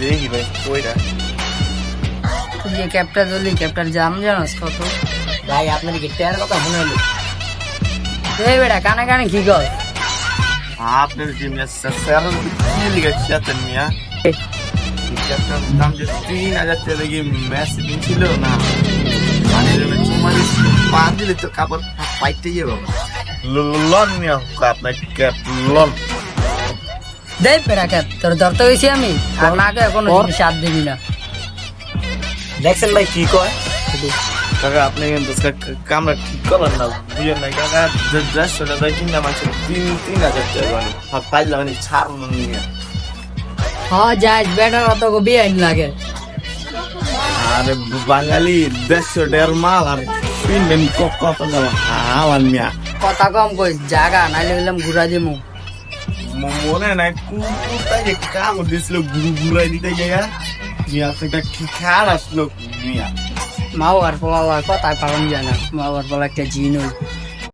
দেখি ভাই কইরা তুই যে ক্যাবটা ধরলি ক্যাবটার জাম জানোস কত? ভাই আপনার কি টেয়ার কথা মনে হলো? এই বেটা কানে কানে কি কর? আপনার যে মেসেজ স্যার কি লিখেছেন মিয়া ক্যাবটার দাম যে 3000 টাকা কি মেসেজ ছিল না মানে তোমার পা দিলে তো কাপড় পাইতে যাবো লন মিয়া আপনার ক্যাব লন দেখ বেটা ক্যাব তোর ধরতে হয়েছি আমি আর না কে কোনো জিনিস হাত দিবি না। দেখছেন ভাই কি কয়? কাকা আপনি কিন্তু কামরা ঠিক করেন না বুঝেন না কাকা 150 টাকা কিনা মাছ 3000 টাকা মানে পাইলাম মানে ছাড় নিয়ে হ্যাঁ যাই বেটার অত বিয়ে আইন লাগে। আরে বাঙালি 150 টাকার মাল আর কিনবেন কত দাম হাওয়ান মিয়া কথা কম কইস জাগা নাইলে হইলাম ঘুরা দিমু। মনে নাই কোথায় যে কাম দিছিল ঘুরাই দিতে গিয়া মিয়া সেটা কি খারাপ লোক মিয়া মাও আর পোলা কথায় পালন যায় না মাও আর পোলা একটা জিন হই